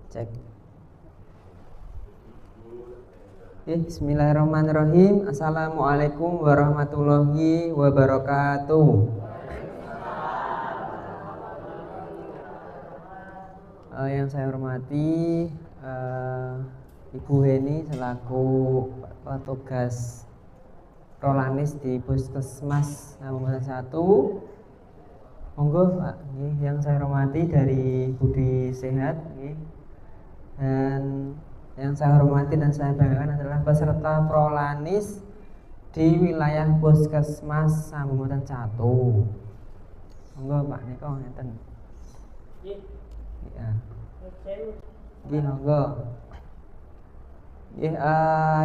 Cek. Bismillahirrahmanirrahim. Assalamualaikum warahmatullahi wabarakatuh. Yang saya hormati Ibu Heni selaku petugas Prolanis di Puskesmas Kabupaten 1. Monggo Pak, yang saya hormati dari Budi Sehat, dan yang saya hormati dan saya banggakan adalah peserta Prolanis di wilayah Puskesmas Kabupaten 1. Monggo Pak Niko ngeten. Ya. Monggo.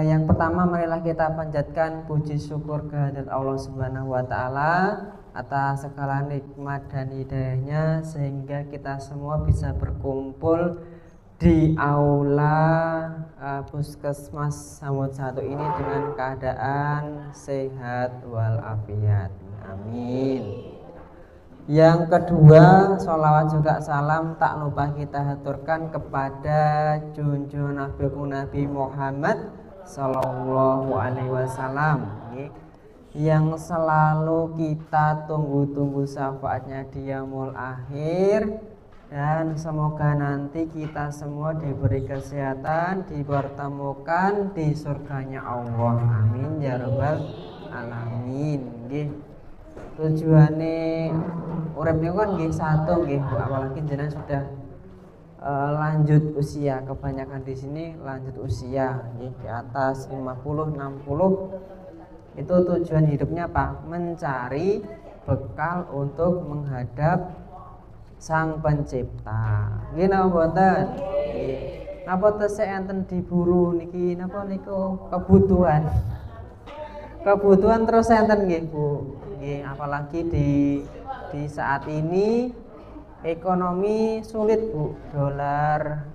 Yang pertama marilah kita panjatkan puji syukur kehadirat Allah Subhanahu wa taala atas segala nikmat dan hidayahnya sehingga kita semua bisa berkumpul di aula Puskesmas Samut 1 ini dengan keadaan sehat walafiat. Amin. Yang kedua, sholawat juga salam tak lupa kita haturkan kepada junjungan Nabi Muhammad Sallallahu Alaihi Wasallam yang selalu kita tunggu-tunggu syafaatnya di yaumul akhir. Dan semoga nanti kita semua diberi kesehatan, dipertemukan di surganya Allah. Amin ya rabbal alamin. Tujuane urip niku kan nggih satu nggih, apalagi jenengan sudah lanjut usia, kebanyakan di sini lanjut usia nggih, di atas 50 60. Itu tujuan hidupnya apa? Mencari bekal untuk menghadap Sang Pencipta. Nggih napa mboten? Nggih. Napa tesih enten diburu niki napa niku kebutuhan. Kebutuhan terus enten nggih, Bu. Nggih, apalagi di saat ini ekonomi sulit, Bu. Dolar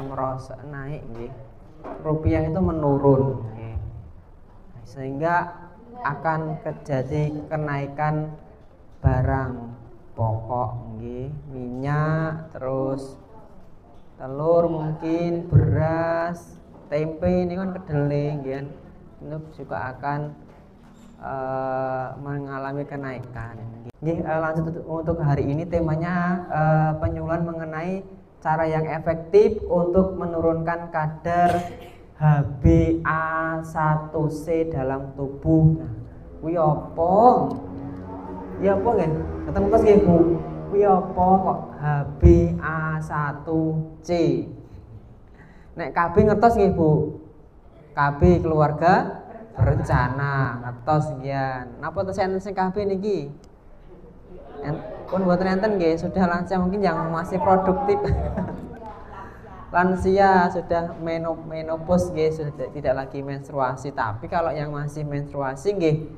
merosot naik nggih. Rupiah itu menurun nggih. Sehingga akan terjadi kenaikan barang pokok nggih, minyak, terus telur mungkin, beras, tempe ini kan kedelai nggih, itu juga akan mengalami kenaikan. Nggih, lanjut untuk hari ini temanya penyuluhan mengenai cara yang efektif untuk menurunkan kadar HbA1c dalam tubuh. Kuwi apa? Ya apa nggih? Ketemu pas nggih Bu. Kuwi apa kok HbA1c? Nek KB ngertos nggih Bu. KB keluarga berencana ngertos nggih. Napa to sing KB niki? Pun mboten enten nggih, sudah lansia mungkin yang masih produktif. Lansia sudah menopause nggih, sudah tidak lagi menstruasi, tapi kalau yang masih menstruasi nggih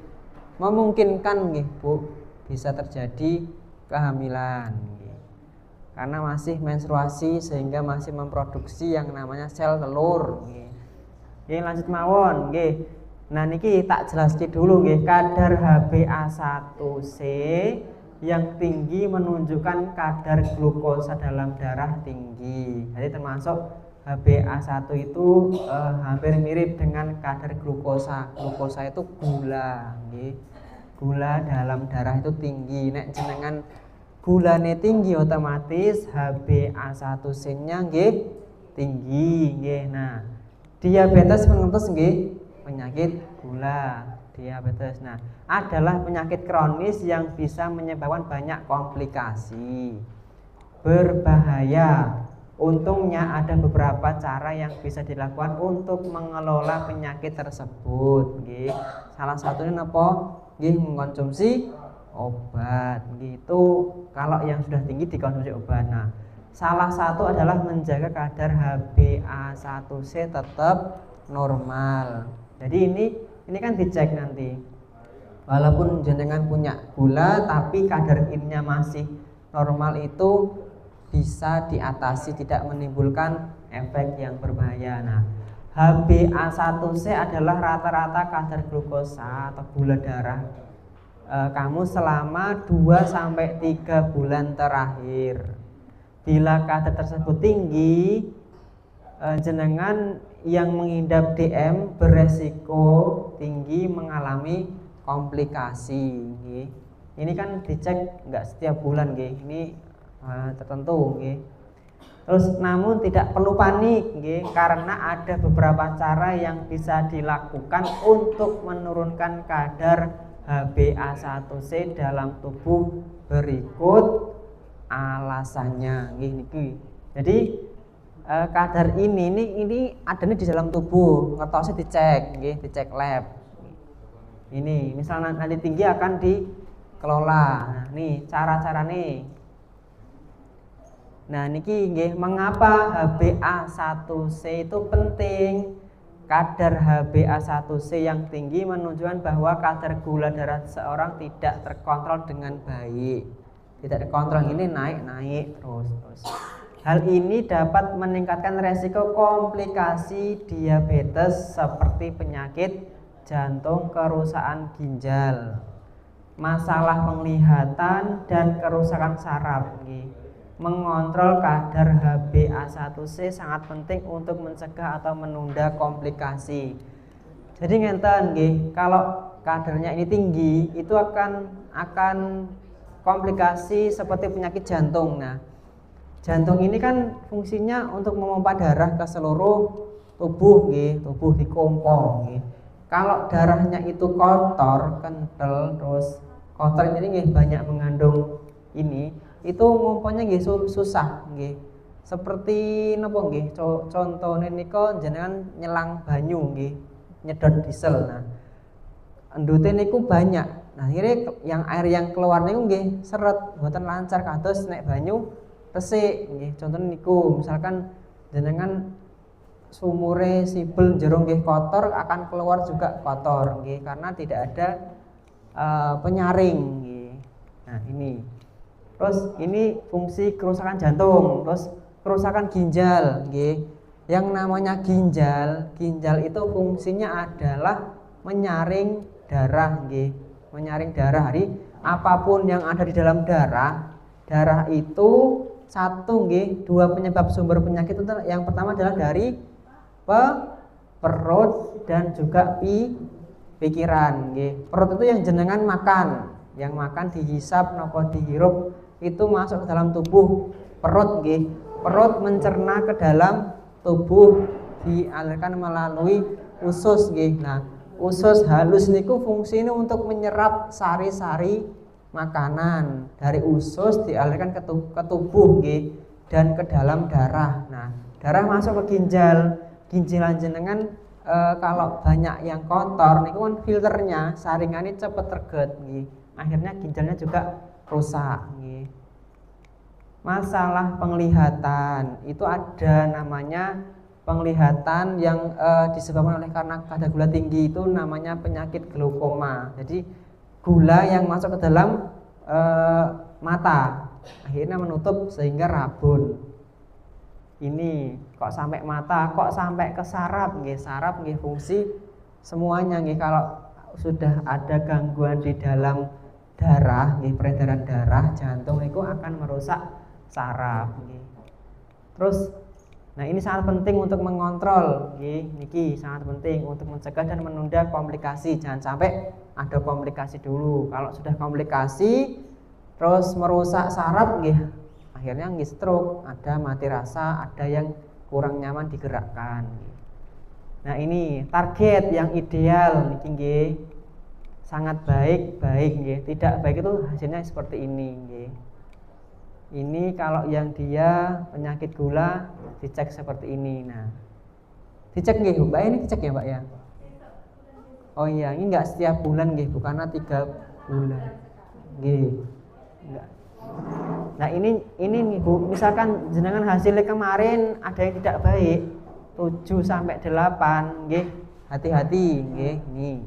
memungkinkan nggih Bu bisa terjadi kehamilan karena masih menstruasi sehingga masih memproduksi yang namanya sel telur. Lanjut mawon nggih. Nah niki tak jelaske dulu nggih, kadar HbA1c yang tinggi menunjukkan kadar glukosa dalam darah tinggi. Jadi termasuk HbA1 itu hampir mirip dengan kadar glukosa. Glukosa itu gula nggih. Gula dalam darah itu tinggi. Nek jenengan gulane tinggi otomatis HbA1c-nya nggih tinggi nggih. Nah, diabetes menentus nggih penyakit gula, diabetes. Nah, adalah penyakit kronis yang bisa menyebabkan banyak komplikasi. Berbahaya. Untungnya ada beberapa cara yang bisa dilakukan untuk mengelola penyakit tersebut nggih. Salah satunya napa? Nggih, mengkonsumsi obat gitu. Kalau yang sudah tinggi dikonsumsi obat. Nah, salah satu adalah menjaga kadar HbA1c tetap normal. Jadi ini kan dicek nanti. Walaupun jenengan punya gula tapi kadar ininya masih normal, itu bisa diatasi, tidak menimbulkan efek yang berbahaya. Nah, HbA1c adalah rata-rata kadar glukosa atau gula darah kamu selama 2-3 bulan terakhir. Bila kadar tersebut tinggi, jenengan yang mengidap DM beresiko tinggi mengalami komplikasi nggih. Ini kan dicek nggak setiap bulan nggih. Ini tertentu nggih. Terus namun tidak perlu panik nggih, karena ada beberapa cara yang bisa dilakukan untuk menurunkan kadar HbA1c dalam tubuh berikut alasannya nggih niki. Jadi kadar ini adanya di dalam tubuh, ngetosnya dicek nggih, dicek lab. Ini misalnya nanti tinggi akan dikelola. Nah, nih cara-cara nih. Nah, niki nggih, mengapa HbA1c itu penting? Kadar HbA1c yang tinggi menunjukkan bahwa kadar gula darah seseorang tidak terkontrol dengan baik. Tidak terkontrol, ini naik terus. Hal ini dapat meningkatkan resiko komplikasi diabetes seperti penyakit jantung, kerusakan ginjal, masalah penglihatan, dan kerusakan saraf. Mengontrol kadar HbA1c sangat penting untuk mencegah atau menunda komplikasi. Jadi ngenten nggih, kalau kadarnya ini tinggi itu akan komplikasi seperti penyakit jantung. Nah, jantung ini kan fungsinya untuk memompa darah ke seluruh tubuh nggih, tubuh dikompor nggih. Kalau darahnya itu kotor, kental, terus kotor jadi nggih banyak mengandung ini, itu ngomponya nggih susah nggih. Seperti napa nggih? Contohnya niku jenengan nyelang banyu nggih, nyedot diesel. Nah, endute niku banyak. Nah, akhirnya yang air yang keluar niku nggih seret, mboten lancar kados nek banyu resik nggih. Contohnya niku misalkan jenengan sumure sibel jero nggih kotor, akan keluar juga kotor nggih karena tidak ada penyaring nggih. Nah, ini. Terus ini fungsi kerusakan jantung, terus kerusakan ginjal nggih. Yang namanya ginjal itu fungsinya adalah menyaring darah nggih. Menyaring darah. Jadi apapun yang ada di dalam darah itu satu nggih, dua penyebab sumber penyakit itu yang pertama adalah dari perut dan juga pikiran nggih. Perut itu yang jenengan makan, yang makan dihisap napa dihirup itu masuk ke dalam tubuh perut nggih. Perut mencerna ke dalam tubuh, dialirkan melalui usus nggih. Nah, usus halus niku fungsinya untuk menyerap sari-sari makanan. Dari usus dialirkan ke tubuh nggih dan ke dalam darah. Nah, darah masuk ke ginjal. Ginjalan jenengan kalau banyak yang kotor niku kan filternya, saringannya cepet terget nggih. Akhirnya ginjalnya juga rusak nggih. Masalah penglihatan itu ada namanya penglihatan yang disebabkan oleh karena kadar gula tinggi, itu namanya penyakit glaukoma. Jadi gula yang masuk ke dalam mata akhirnya menutup sehingga rabun. Ini kok sampai mata, kok sampai ke saraf nggih. Saraf nggih fungsi semuanya nggih. Kalau sudah ada gangguan di dalam darah nggih, peredaran darah, jantung itu akan merusak saraf nggih. Terus nah ini sangat penting untuk mengontrol nggih, niki sangat penting untuk mencegah dan menunda komplikasi. Jangan sampai ada komplikasi dulu. Kalau sudah komplikasi terus merusak saraf nggih, akhirnya nggih stroke, ada mati rasa, ada yang kurang nyaman digerakkan. Nah, ini target yang ideal niki nggih. Sangat baik nggih. Tidak baik itu hasilnya seperti ini nggih. Ini kalau yang dia penyakit gula dicek seperti ini. Nah, dicek nggih Mbak, ini dicek ya Mbak ya. Oh iya, ini enggak setiap bulan nggih, bukannya 3 bulan. Nggih. Enggak. Nah, ini nih Bu, misalkan jenengan hasilnya kemarin ada yang tidak baik 7 sampai 8 nggih. Hati-hati nggih, nih.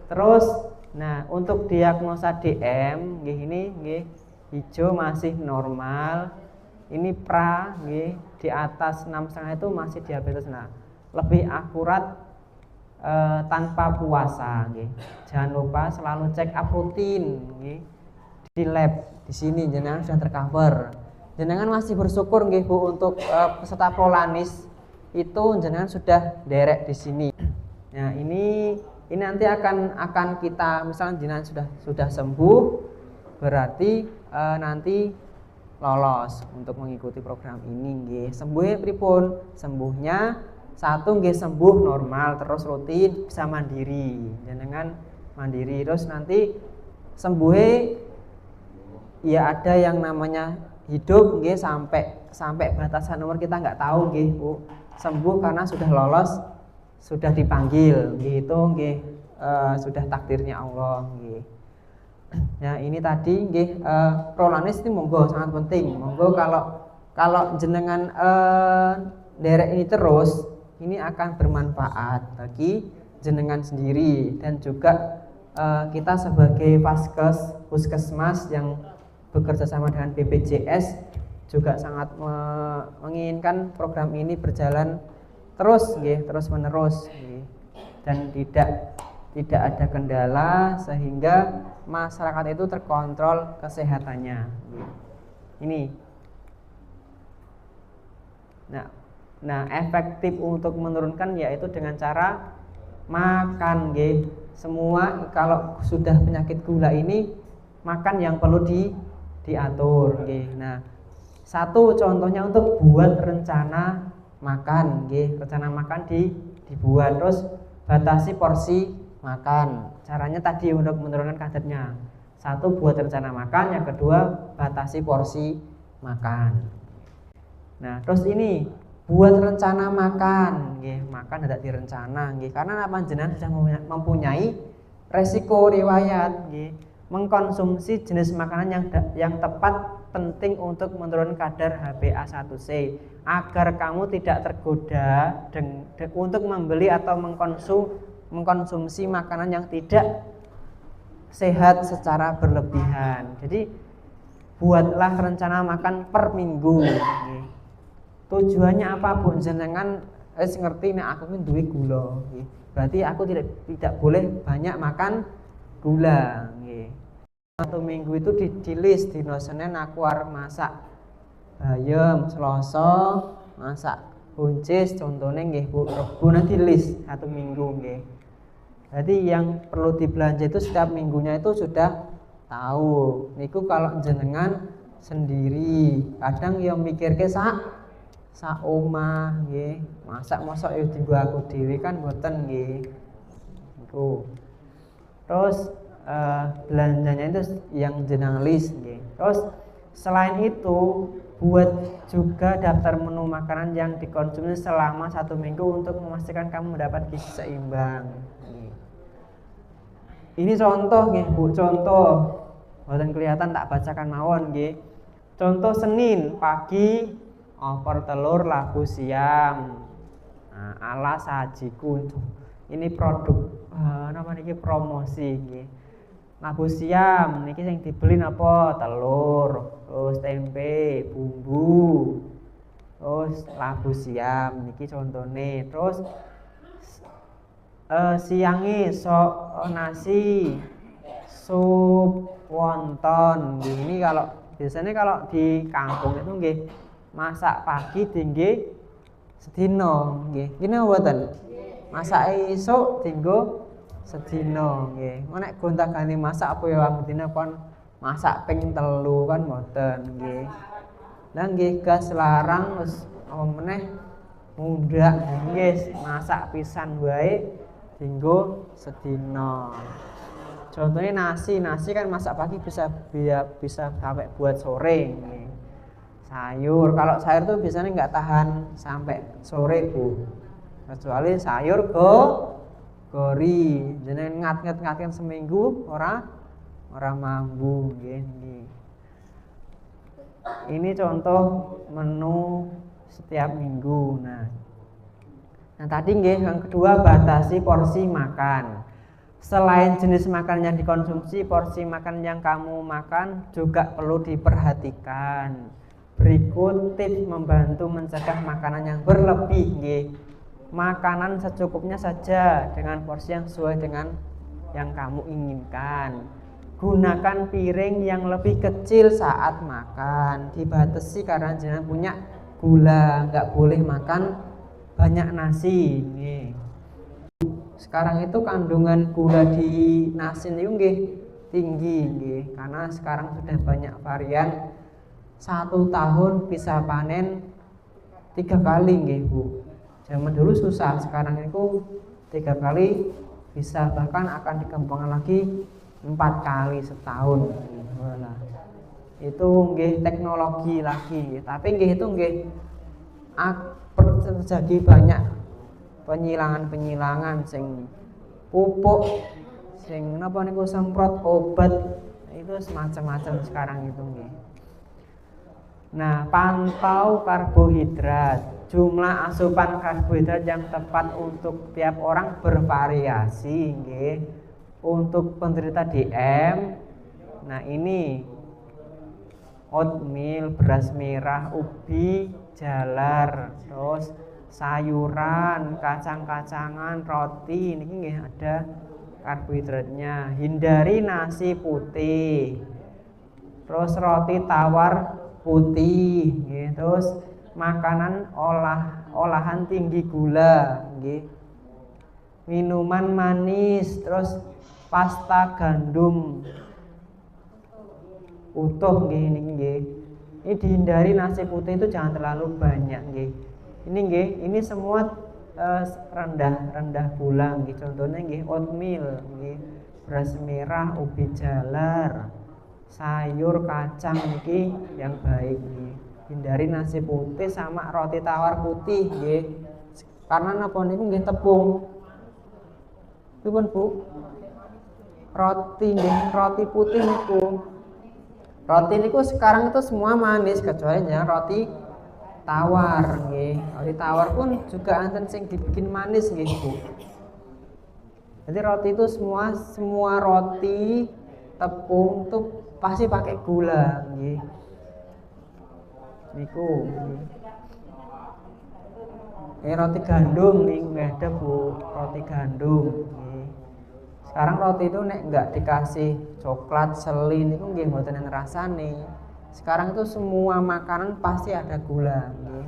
Terus nah, untuk diagnosa DM nggih, ini nggih hijau masih normal, ini pra nggih, di atas 6,5 itu masih diabetes. Nah, lebih akurat tanpa puasa nggih. Jangan lupa selalu check up rutin nggih di lab. Di sini jenengan sudah tercover. Jenengan masih bersyukur nggih Bu untuk peserta Prolanis itu jenengan sudah derek di sini. Nah, ini nanti akan kita misalnya jenengan sudah sembuh, berarti nanti lolos untuk mengikuti program ini nggih. Sembuhnya pripun? Sembuhnya satu nggih sembuh normal terus rutin bisa mandiri. Jenengan mandiri terus nanti sembuhnya ya ada yang namanya hidup nggih sampai batasan umur kita nggak tahu nggih Bu. Sembuh karena sudah lolos, sudah dipanggil gitu nggih, sudah takdirnya Allah nggih. Nah, ini tadi nggih prolanis ini monggo sangat penting. Monggo kalau jenengan derek ini terus, ini akan bermanfaat bagi jenengan sendiri dan juga kita sebagai puskesmas yang bekerja sama dengan BPJS juga sangat menginginkan program ini berjalan terus nggih, terus menerus nggih. Dan tidak ada kendala sehingga masyarakat itu terkontrol kesehatannya. Ini. Nah, efektif untuk menurunkan yaitu dengan cara makan nggih. Semua kalau sudah penyakit gula ini makan yang perlu diatur nggih. Nah, satu contohnya untuk buat rencana makan nggih. Rencana makan dibuat terus batasi porsi makan. Caranya tadi untuk menurunkan kadarnya. Satu buat rencana makan, yang kedua batasi porsi makan. Nah, terus ini buat rencana makan nggih. Makan tidak direncana nggih. Karena apa jenengan sudah mempunyai resiko riwayat nggih. Mengkonsumsi jenis makanan yang tepat penting untuk menurunkan kadar HbA1c agar kamu tidak tergoda untuk membeli atau mengkonsumsi makanan yang tidak sehat secara berlebihan. Jadi buatlah rencana makan per minggu. Tujuannya apa Bu? Jenengan ngerti nek aku ini duwe gula. Berarti aku tidak boleh banyak makan gula. Satu minggu itu di list dino Senin aku arep masak bayam, Selasa masak buncis contohnya nggih Bu. Rebo nanti list satu minggu nggih. Jadi yang perlu dibelanja itu setiap minggunya itu sudah tahu. Niku kalau jenengan sendiri, kadang yang mikir ke sak omah nggih. Masak mosok yo dienggo aku dhewe kan mboten nggih. Niku. Terus belanjanya itu yang jenang list nggih. Terus selain itu buat juga daftar menu makanan yang dikonsumsi selama 1 minggu untuk memastikan kamu mendapat gizi seimbang. Ini contoh nggih Bu, contoh. Mboten kelihatan tak bacakan mawon nggih. Contoh Senin pagi opor telur labu siam. Nah, ala sajiku. Ini produk niki promosi nggih. Labu siam niki sing dibeli napa? Telur, terus tempe, bumbu. Terus labu siam niki contone. Terus siange sok nasi, sup wonton. Ini kalau biasanya kalau di kampung itu nggih masak pagi tinggi sedino nggih. Gini mboten? Masak esuk dinggo sedino nggih. Nek gonta-ganti masak apa ya wong dina kon masak ping 3 kan mboten nggih. Lah nggih gas larang wis apa meneh mundak nggih masak pisan wae dinggo sedino. Contohnya nasi kan masak pagi bisa sampai buat sore nggih. Sayur, kalau sayur tuh biasanya nggak tahan sampai sore Bu. Kecuali sayur gori, jenenge ngat-ngat seminggu ora mambu nggih. Ini contoh menu setiap minggu. Nah tadi nggih yang kedua batasi porsi makan. Selain jenis makanan yang dikonsumsi, porsi makan yang kamu makan juga perlu diperhatikan. Berikut tips membantu mencegah makanan yang berlebih nggih. Makanan secukupnya saja dengan porsi yang sesuai dengan yang kamu inginkan. Gunakan piring yang lebih kecil saat makan. Dibatasi karena jangan punya gula, nggak boleh makan banyak nasi nggih. Sekarang itu kandungan gula di nasi itu nggih tinggi nggih, karena sekarang sudah banyak varian. 1 tahun bisa panen 3 kali nggih Bu. Zaman dulu susah, sekarang itu 3 kali bisa, bahkan akan dikembangkan lagi 4 kali setahun. Nah, itu nggih teknologi lagi, tapi nggih itu nggih terjadi banyak penyilangan sing pupuk, sing napa niku semprot obat, itu semacam-macam sekarang itu nggih. Nah, pantau karbohidrat. Jumlah asupan karbohidrat yang tepat untuk tiap orang bervariasi nggih. Untuk penderita DM, nah ini oatmeal, beras merah, ubi, jalar, terus sayuran, kacang-kacangan, roti, ini nggih ada karbohidratnya. Hindari nasi putih, terus roti tawar putih, nggih. Terus makanan olahan tinggi gula, nggih. Minuman manis, terus pasta gandum utuh nggih ini nggih. Ini dihindari, nasi putih itu jangan terlalu banyak nggih. Ini nggih, ini semua rendah gula nggih. Contohnya nggih oatmeal nggih, beras merah, ubi jalar, sayur, kacang niki yang baik nggih. Hindari nasi putih sama roti tawar putih nggih. Karena napa niku nggih tepung. Pripun Bu? Roti nggih, roti putih niku. Roti niku sekarang itu semua manis kecuali ya roti tawar nggih. Roti tawar pun juga anten sing dibikin manis nggih Bu. Jadi roti itu semua roti tepung tuh pasti pakai gula nggih. Niku nggih. Roti gandum nih nggak ada Bu, roti gandum nggih. Sekarang roti itu nek nggak dikasih coklat, selin itu nggih mboten rasane. Sekarang itu semua makanan pasti ada gula nggih.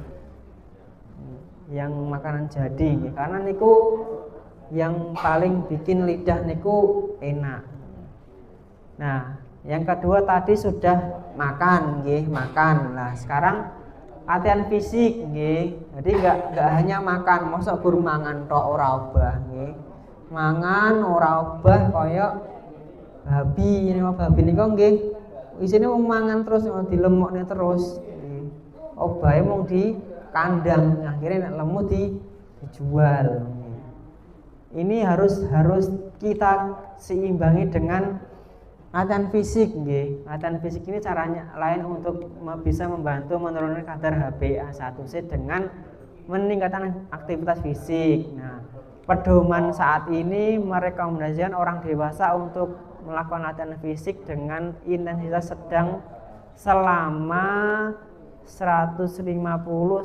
Yang makanan jadi nggih, karena niku yang paling bikin lidah niku enak. Nah, yang kedua tadi sudah makan nggih, makan. Nah, sekarang latihan fisik nggih. Jadi enggak hanya makan, mosok gur mangan tok ora obah nggih. Mangan ora obah kaya babi, babi niku nggih isine wong mangan terus dilemokne terus. Nggih. Obahe mung di kandang, akhirnya nek lemu dijual. Ini harus kita seimbangi dengan latihan fisik nggih. Latihan fisik ini caranya lain untuk bisa membantu menurunkan kadar HbA1c dengan meningkatkan aktivitas fisik. Nah, pedoman saat ini merekomendasikan orang dewasa untuk melakukan latihan fisik dengan intensitas sedang selama 150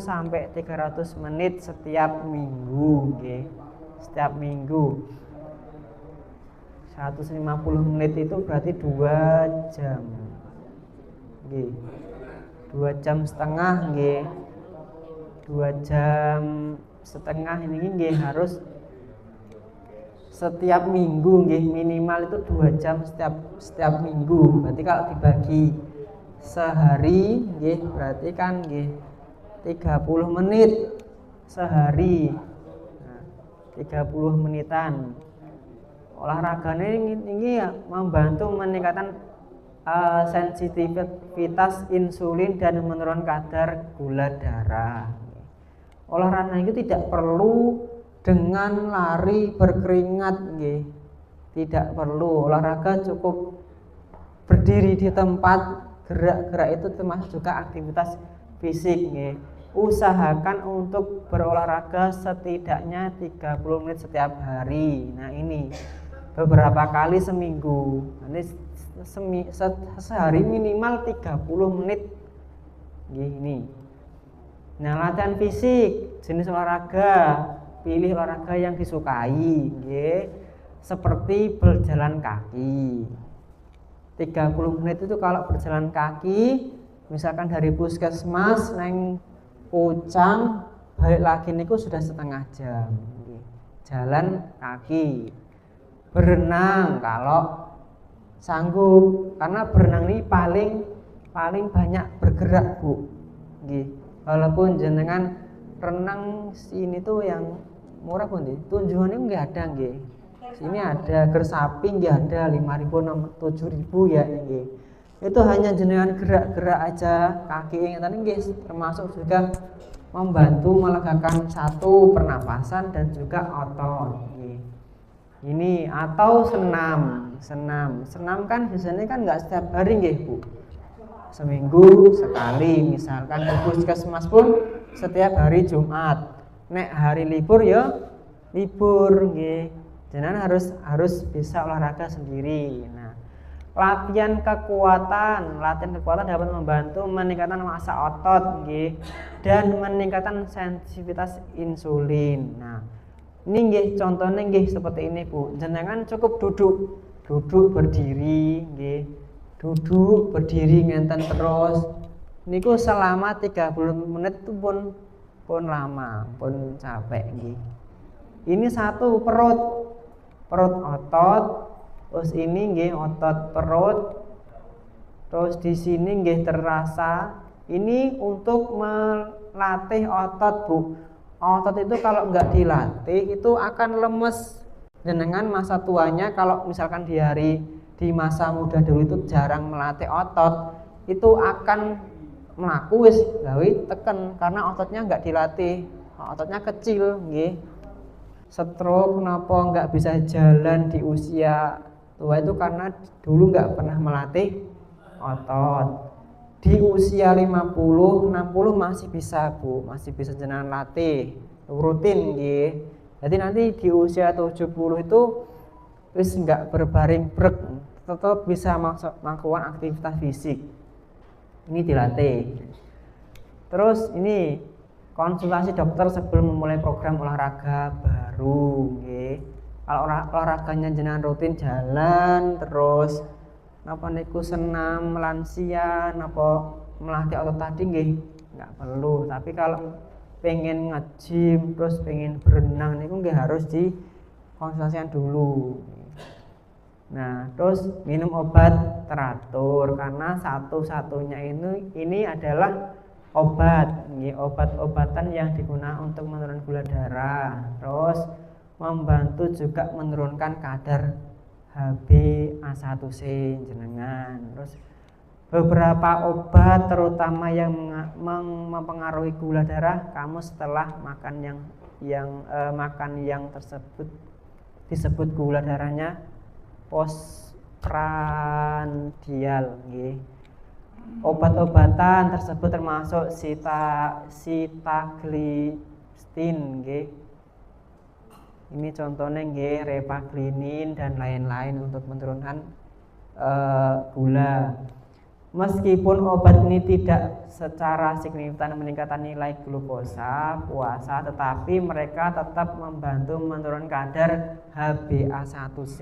sampai 300 menit setiap minggu nggih. Setiap minggu 150 menit itu berarti 2 jam nggih. 2 jam setengah nggih. 2 jam setengah ini nggih harus setiap minggu nggih, minimal itu 2 jam setiap minggu. Berarti kalau dibagi sehari nggih berarti kan nggih 30 menit sehari. Nah, 30 menitan. Olahraganya ini ya membantu meningkatkan sensitivitas insulin dan menurunkan kadar gula darah. Olahraga itu tidak perlu dengan lari berkeringat nggih. Tidak perlu, olahraga cukup berdiri di tempat, gerak-gerak itu termasuk juga aktivitas fisik nggih. Usahakan untuk berolahraga setidaknya 30 menit setiap hari. Nah, ini beberapa kali seminggu. Nanti sehari minimal 30 menit nggih ini. Nah, latihan fisik, jenis olahraga, pilih olahraga yang disukai nggih. Seperti berjalan kaki. 30 menit itu kalau berjalan kaki, misalkan dari puskesmas neng Pucang balik lagi niku sudah setengah jam. Jalan kaki, berenang kalau sanggup, karena berenang ini paling banyak bergerak Bu. Walaupun jenengan renang sini tuh yang murah pun tunjungannya nggak ada nggih. Sini ada gersapi nggih ada 5.000 7.000 ya nggih. Itu hanya jenengan gerak-gerak aja kaki ingatan nggih, termasuk juga membantu melegakan satu pernapasan dan juga otot. Ini atau senam kan biasanya kan nggak setiap hari nggih Bu, seminggu sekali. Misalkan di puskesmas pun setiap hari Jumat, nek hari libur ya libur nggih, jangan harus bisa olahraga sendiri. Nah, latihan kekuatan dapat membantu meningkatkan massa otot nggih, dan meningkatkan sensitivitas insulin. Nah, ini nggih contohnya nggih seperti ini Bu. Jenengan cukup duduk berdiri nggih. Duduk berdiri ngenten terus. Niku selama 30 menit itu pun lama, pun capek nggih. Ini satu perut otot. Terus ini nggih otot perut. Terus di sini nggih terasa. Ini untuk melatih otot Bu. Otot itu kalau nggak dilatih itu akan lemes. Jenengan masa tuanya kalau misalkan di masa muda dulu itu jarang melatih otot, itu akan melaku wis gawe teken karena ototnya nggak dilatih. Ototnya kecil nggih. Stroke kenapa nggak bisa jalan di usia tua itu karena dulu nggak pernah melatih otot. Di usia 50, 60 masih bisa Bu, masih bisa jenengan latih rutin nggih. Jadi nanti di usia 70 itu wis nggak berbaring brek, tetap bisa melakukan aktivitas fisik. Ini dilatih. Terus ini konsultasi dokter sebelum memulai program olahraga baru nggih. Kalau olahraganya jenengan rutin jalan terus napa niku senam lansia napa melatih otot tadi nggih nggak perlu. Tapi kalau pengen nge-gym terus pengen berenang niku nggih harus di konsultasikan dulu. Nah, terus minum obat teratur karena satu-satunya ini adalah obat, obat-obatan yang digunakan untuk menurunkan gula darah. Terus membantu juga menurunkan kadar HbA1c jenengan. Terus beberapa obat terutama yang mempengaruhi gula darah kamu setelah makan yang tersebut disebut gula darahnya postprandial nggih. Obat-obatan tersebut termasuk sitagliptin nggih. Ini contohnya nggih repaglinin dan lain-lain untuk menurunkan gula. Meskipun obat ini tidak secara signifikan meningkatkan nilai glukosa puasa, tetapi mereka tetap membantu menurunkan kadar HbA1c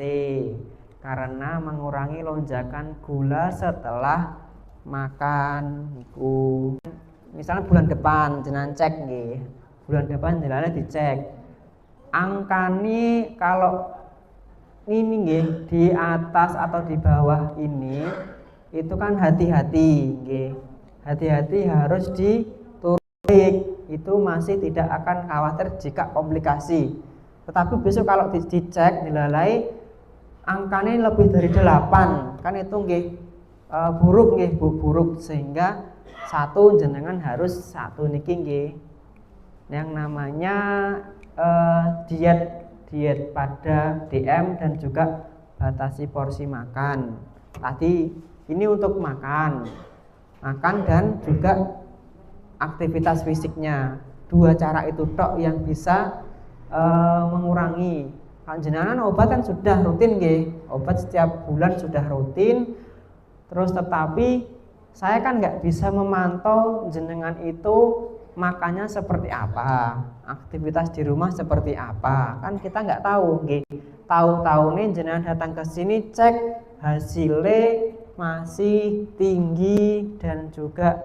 karena mengurangi lonjakan gula setelah makan. Misalnya bulan depan jenengan cek nggih. Bulan depan jenengan dicek. Angkane kalau ini nggih di atas atau di bawah ini itu kan hati-hati nggih. Hati-hati harus diturik. Itu masih tidak akan khawatir jika komplikasi. Tetapi besok kalau dicek dilalai angkanya lebih dari 8 kan itu nggih buruk nggih buruk, sehingga satu jenengan harus satu niki nggih yang namanya diet pada DM dan juga batasi porsi makan. Tadi ini untuk makan dan juga aktivitas fisiknya. Dua cara itu tok yang bisa mengurangi. Kalau jenengan obat kan sudah rutin nggih. Obat setiap bulan sudah rutin. Terus tetapi saya kan nggak bisa memantau jenengan itu makannya seperti apa, aktivitas di rumah seperti apa, kan kita nggak tahu nggih. Tahu-tahu nih jenengan datang ke sini cek hasilnya masih tinggi dan juga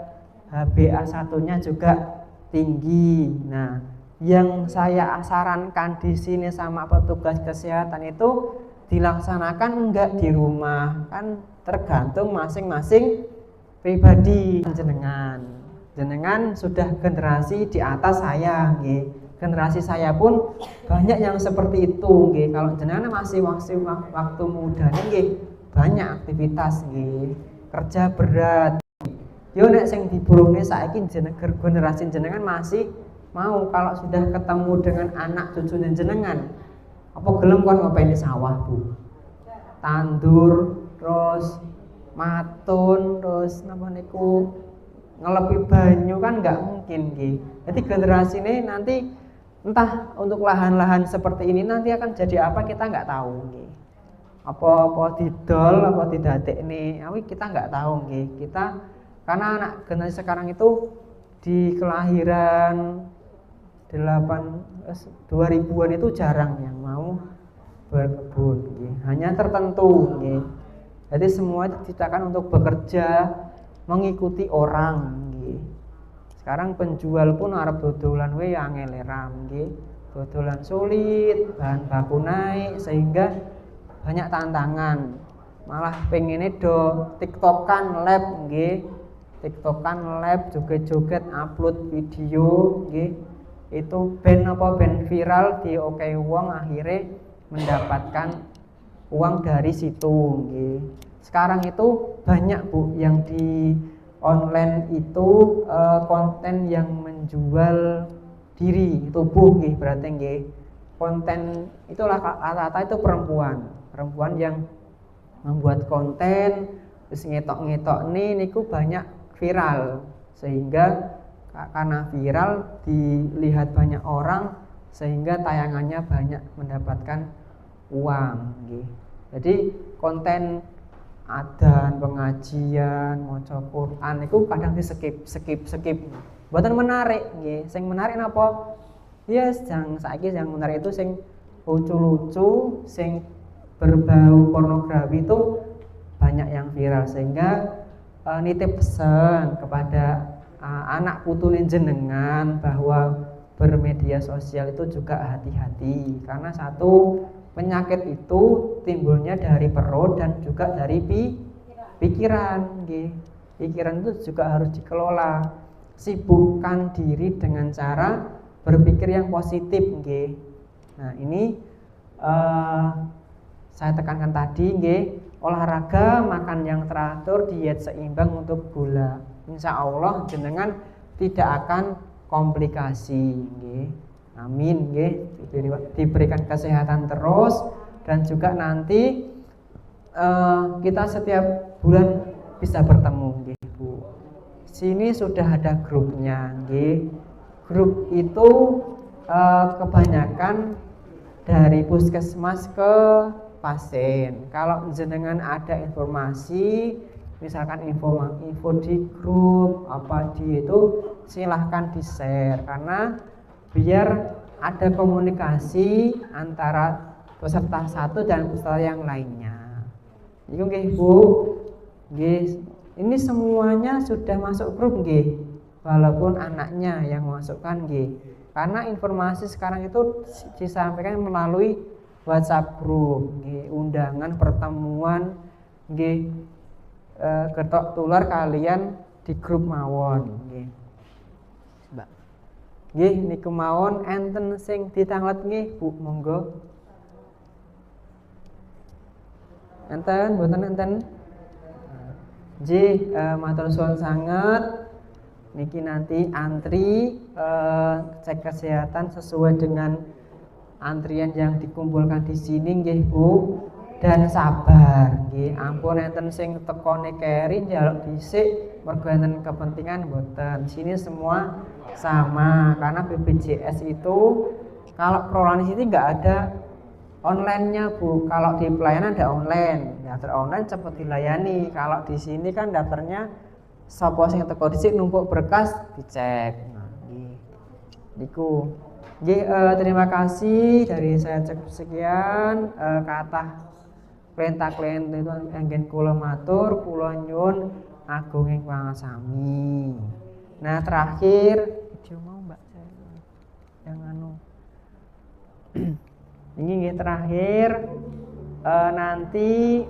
HbA1-nya juga tinggi. Nah, yang saya sarankan di sini sama petugas kesehatan itu dilaksanakan enggak di rumah, kan tergantung masing-masing pribadi. Jenengan sudah generasi di atas saya, nggih. Generasi saya pun banyak yang seperti itu, nggih. Kalau jenengan masih waktu muda nggih, banyak aktivitas nggih. Kerja berat. Yo nek sing diburungne saiki generasi jenengan masih mau kalau sudah ketemu dengan anak cucu jenengan, apa gelem kon ngopeni sawah, Bu? Tandur, terus matun, terus napa niku ngelepi banyu kan nggak mungkin nggih. Jadi generasi ini nanti entah untuk lahan-lahan seperti ini nanti akan jadi apa kita nggak tahu nggih. Apa didol, apa didadekne, kita nggak tahu nggih. Kita karena anak generasi sekarang itu di kelahiran 2000-an itu jarang yang mau berkebun nggih. Hanya tertentu nggih. Jadi semua diciptakan untuk bekerja mengikuti orang nggih. Sekarang penjual pun arep dodolan wae angel ram nggih. Dodolan sulit, bahan baku naik sehingga banyak tantangan. Malah pengennya do tiktokan lab nggih. Tiktokan lab joget-joget upload video nggih. Itu ben viral di oke wong akhirnya mendapatkan uang dari situ nggih. Sekarang itu banyak Bu yang di online itu konten yang menjual diri tubuh nggih, berarti nggih. Konten itulah rata-rata itu perempuan yang membuat konten terus ngetok niku banyak viral, sehingga karena viral dilihat banyak orang sehingga tayangannya banyak mendapatkan uang nggih. Jadi konten adzan, pengajian, maca Quran itu kadang di skip. Mboten menarik nggih. Sing menarik napa? Ya saiki yang menarik itu sing lucu-lucu, sing berbau pornografi itu banyak yang viral, sehingga nitip pesan kepada anak putune jenengan bahwa bermedia sosial itu juga hati-hati, karena satu penyakit itu timbulnya dari perut dan juga dari pikiran nggih. Pikiran itu juga harus dikelola. Sibukkan diri dengan cara berpikir yang positif nggih. Nah, ini saya tekankan tadi nggih, olahraga, makan yang teratur, diet seimbang untuk gula. Insya Allah jenengan tidak akan komplikasi nggih. Amin nggih, diberikan kesehatan terus, dan juga nanti kita setiap bulan bisa bertemu nggih Bu. Sini sudah ada grupnya nggih. Grup itu kebanyakan dari puskesmas ke pasien. Kalau jenengan ada informasi, misalkan info di grup apa di itu, silahkan di-share, karena biar ada komunikasi antara peserta satu dan peserta yang lainnya. Iku nggih Bu. Nggih, ini semuanya sudah masuk grup nggih. Walaupun anaknya yang masukkan nggih. Karena informasi sekarang itu disampaikan melalui WhatsApp grup nggih, undangan pertemuan nggih, ketok tular kalian di grup mawon nggih. Nggih niku mawon, enten sing ditanglet nggih Bu, monggo. Enten mboten enten? Nggih, matur suwun sanget. Niki nanti antri cek kesehatan sesuai dengan antrian yang dikumpulkan di sini nggih Bu. Dan sabar nggih, ampun enten sing tekone keri njaluk dhisik mergo enten kepentingan mboten. Sini semua sama, karena BPJS itu kalau perolehan di sini nggak ada online-nya Bu. Kalau di pelayanan ada online, daftar online cepat dilayani. Kalau di sini kan daftarnya sapa sing teko dhisik numpuk berkas dicek. Nah, nggih. Niku. Nggih, terima kasih dari saya cek sekian kathah klien itu anggen kula matur, kula nyuwun agunging pangasami. Nah, terakhir video mau Ini nggih terakhir nanti